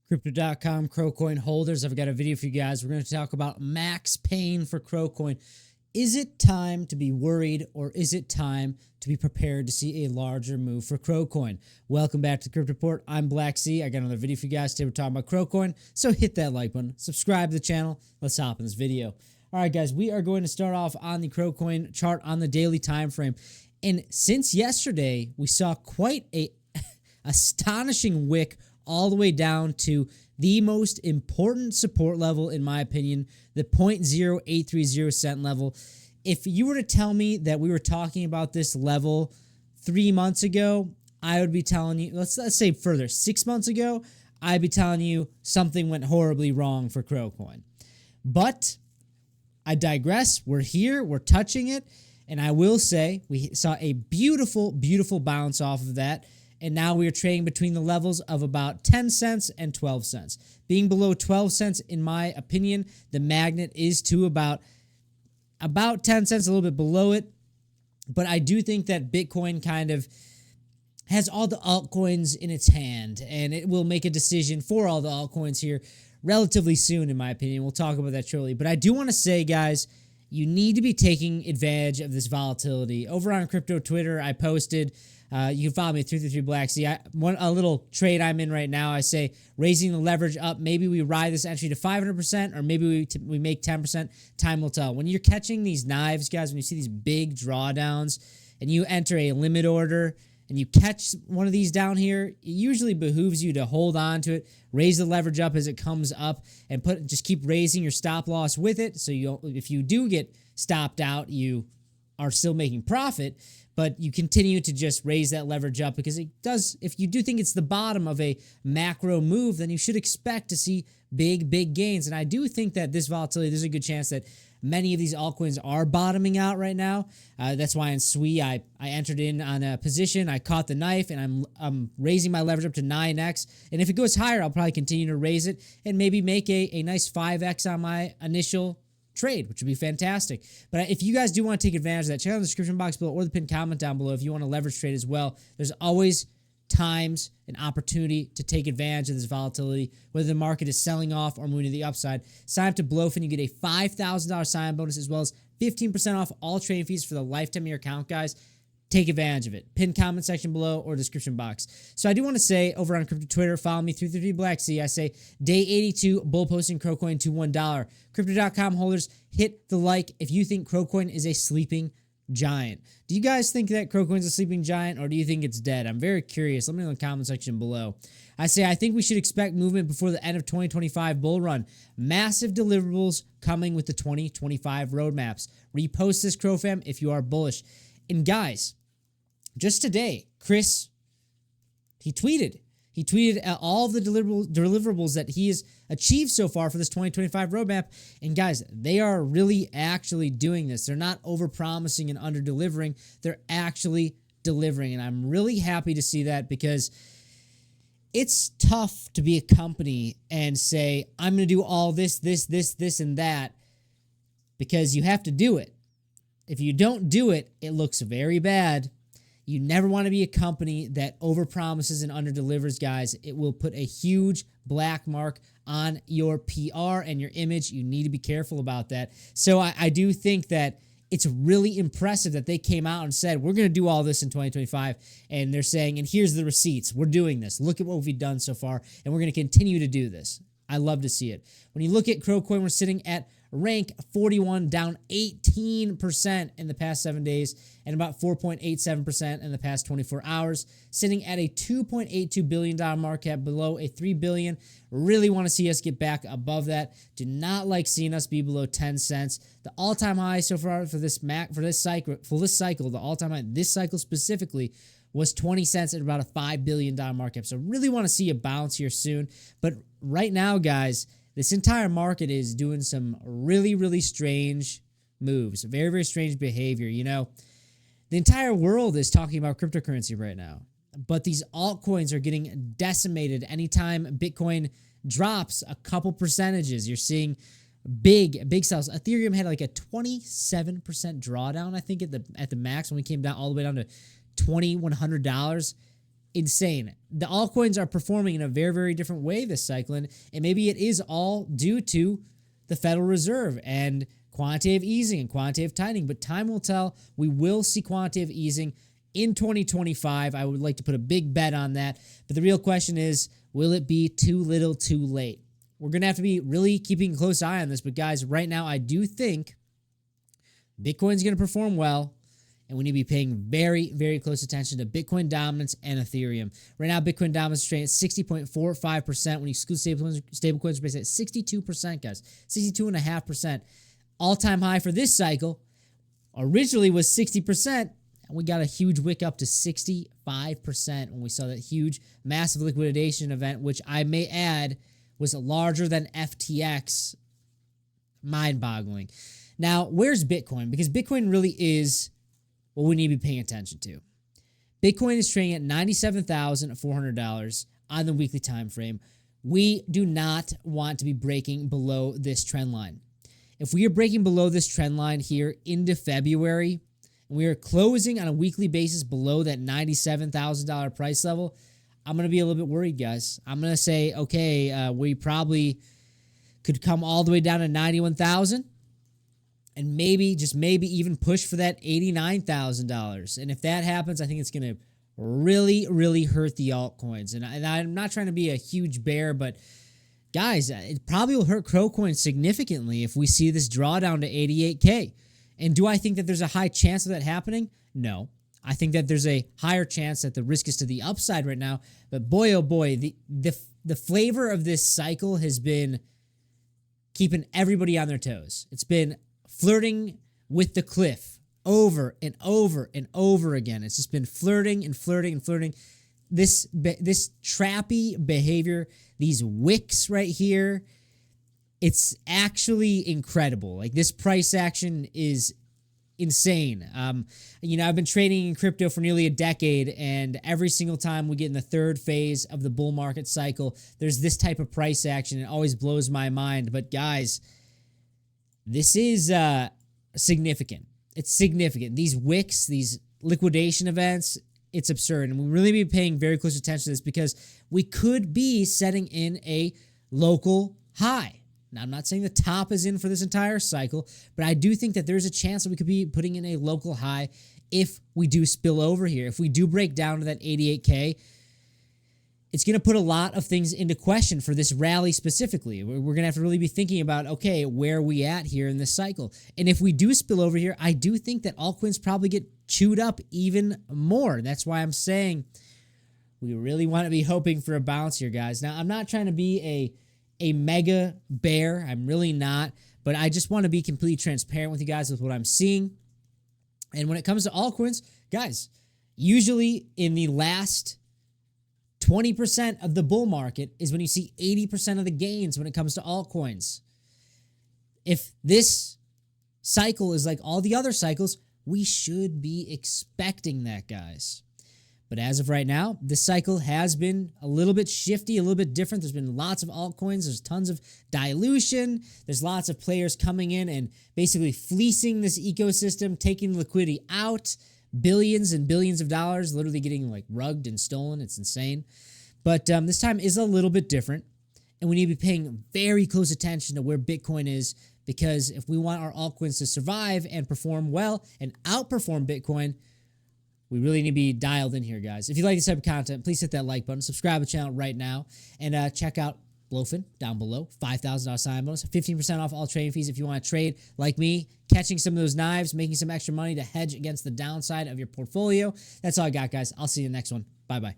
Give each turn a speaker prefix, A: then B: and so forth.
A: Crypto.com Crocoin holders, I've got a video for you guys. We're going to talk about max pain for Crocoin. Is it time to be worried, or is it time to be prepared to see a larger move for Crocoin? Welcome back to the Crypto Report. I'm maxi. I got another video for you guys. Today we're talking about Crocoin, so hit that like button, subscribe to the channel. Let's hop in this video. All right, guys, we are going to start off on the Crocoin chart on the daily time frame. And since yesterday, we saw quite a astonishing wick all the way down to the most important support level, in my opinion, the 0.0830 cent level. If you were to tell me that we were talking about this level 3 months ago, I would be telling you, let's say further, 6 months ago, I'd be telling you something went horribly wrong for Crocoin. But I digress. We're here, we're touching it, and I will say we saw a beautiful, beautiful bounce off of that. And now we are trading between the levels of about 10 cents and 12 cents. Being below 12 cents, in my opinion, the magnet is to about 10 cents, a little bit below it. But I do think that Bitcoin kind of has all the altcoins in its hand, and it will make a decision for all the altcoins here relatively soon, in my opinion. We'll talk about that shortly. But I do want to say, guys, you need to be taking advantage of this volatility. Over on crypto Twitter, I posted... you can follow me at 333blacksea. A little trade I'm in right now, I say raising the leverage up. Maybe we ride this entry to 500%, or maybe we make 10%. Time will tell. When you're catching these knives, guys, when you see these big drawdowns and you enter a limit order and you catch one of these down here, it usually behooves you to hold on to it, raise the leverage up as it comes up, and just keep raising your stop loss with it. So if you do get stopped out, you are still making profit. But you continue to just raise that leverage up, because it does, if you do think it's the bottom of a macro move, then you should expect to see big, big gains. And I do think that this volatility, there's a good chance that many of these altcoins are bottoming out right now. That's why in SWE, I entered in on a position, I caught the knife, and I'm raising my leverage up to 9x. And if it goes higher, I'll probably continue to raise it and maybe make a nice 5x on my initial trade, which would be fantastic. But if you guys do want to take advantage of that, check out the description box below or the pinned comment down below if you want to leverage trade as well. There's always times and opportunity to take advantage of this volatility, whether the market is selling off or moving to the upside. Sign up to Blowfin, you get a $5,000 sign bonus, as well as 15% off all trading fees for the lifetime of your account, guys. Take advantage of it. Pinned comment section below or description box. So I do want to say, over on crypto Twitter, follow me 333blacksea. I say day 82, bull posting Crocoin to $1. Crypto.com holders, hit the like if you think Crocoin is a sleeping giant. Do you guys think that Crocoin is a sleeping giant, or do you think it's dead? I'm very curious. Let me know in the comment section below. I say I think we should expect movement before the end of 2025 bull run. Massive deliverables coming with the 2025 roadmaps. Repost this, CroFam, if you are bullish. And guys, just today, Chris, he tweeted all of the deliverables that he has achieved so far for this 2025 roadmap. And guys, they are really actually doing this. They're not over-promising and under-delivering. They're actually delivering. And I'm really happy to see that, because it's tough to be a company and say, I'm going to do all this, and that, because you have to do it. If you don't do it, it looks very bad. You never want to be a company that overpromises and underdelivers, guys. It will put a huge black mark on your PR and your image. You need to be careful about that. So I do think that it's really impressive that they came out and said, we're going to do all this in 2025. And they're saying, and here's the receipts. We're doing this. Look at what we've done so far. And we're going to continue to do this. I love to see it. When you look at Crocoin, we're sitting at rank 41, down 18% in the past 7 days, and about 4.87% in the past 24 hours, sitting at a $2.82 billion market cap, below a $3 billion. Really want to see us get back above that. Do not like seeing us be below 10 cents. The all-time high so far for this cycle, the all-time high this cycle specifically, was 20 cents at about a $5 billion market cap. So really want to see a bounce here soon. But right now, guys, this entire market is doing some really, really strange moves. Very, very strange behavior. You know, the entire world is talking about cryptocurrency right now, but these altcoins are getting decimated anytime Bitcoin drops a couple percentages. You're seeing big sells. Ethereum had like a 27% drawdown, I think, at the max, when we came down all the way down to $2,100. insane. The altcoins are performing in a very, very different way this cycle, and maybe it is all due to the Federal Reserve and quantitative easing and quantitative tightening, but time will tell. We will see quantitative easing in 2025. I would like to put a big bet on that, but the real question is, will it be too little too late? We're going to have to be really keeping a close eye on this, but guys, right now I do think Bitcoin's going to perform well, and we need to be paying very, very close attention to Bitcoin dominance and Ethereum. Right now, Bitcoin dominance is trading at 60.45%. When you exclude stablecoins, we're basically at 62%, guys. 62.5%. All-time high for this cycle originally was 60%, and we got a huge wick up to 65% when we saw that huge, massive liquidation event, which I may add was larger than FTX. Mind-boggling. Now, where's Bitcoin? Because Bitcoin really is what we need to be paying attention to. Bitcoin is trading at $97,400 on the weekly time frame. We do not want to be breaking below this trend line. If we are breaking below this trend line here into February, and we are closing on a weekly basis below that $97,000 price level, I'm going to be a little bit worried, guys. I'm going to say, okay, we probably could come all the way down to 91,000. And maybe, just maybe, even push for that $89,000. And if that happens, I think it's going to really, really hurt the altcoins. And I'm not trying to be a huge bear, but guys, it probably will hurt Crocoin significantly if we see this drawdown to 88K. And do I think that there's a high chance of that happening? No. I think that there's a higher chance that the risk is to the upside right now. But boy, oh boy, the flavor of this cycle has been keeping everybody on their toes. It's been flirting with the cliff over and over and over again. It's just been flirting and flirting and flirting. This trappy behavior, these wicks right here, it's actually incredible. Like, this price action is insane. I've been trading in crypto for nearly a decade, and every single time we get in the third phase of the bull market cycle, there's this type of price action. It always blows my mind. But guys, this is significant. It's significant. These wicks, these liquidation events, it's absurd. And we really be paying very close attention to this because we could be setting in a local high. Now, I'm not saying the top is in for this entire cycle, but I do think that there's a chance that we could be putting in a local high if we do spill over here. If we do break down to that 88K, it's going to put a lot of things into question for this rally specifically. We're going to have to really be thinking about, okay, where are we at here in this cycle? And if we do spill over here, I do think that altcoins probably get chewed up even more. That's why I'm saying we really want to be hoping for a bounce here, guys. Now, I'm not trying to be a mega bear. I'm really not. But I just want to be completely transparent with you guys with what I'm seeing. And when it comes to altcoins, guys, usually in the last 20% of the bull market is when you see 80% of the gains when it comes to altcoins. If this cycle is like all the other cycles, we should be expecting that, guys. But as of right now, this cycle has been a little bit shifty, a little bit different. There's been lots of altcoins. There's tons of dilution. There's lots of players coming in and basically fleecing this ecosystem, taking liquidity out. Billions and billions of dollars literally getting like rugged and stolen. It's insane. But this time is a little bit different. And we need to be paying very close attention to where Bitcoin is, because if we want our altcoins to survive and perform well and outperform Bitcoin, we really need to be dialed in here, guys. If you like this type of content, please hit that like button, subscribe to the channel right now, and check out Blowfin down below. $5,000 sign bonus, 15% off all trading fees if you want to trade like me, catching some of those knives, making some extra money to hedge against the downside of your portfolio. That's all I got, guys. I'll see you in the next one. Bye-bye.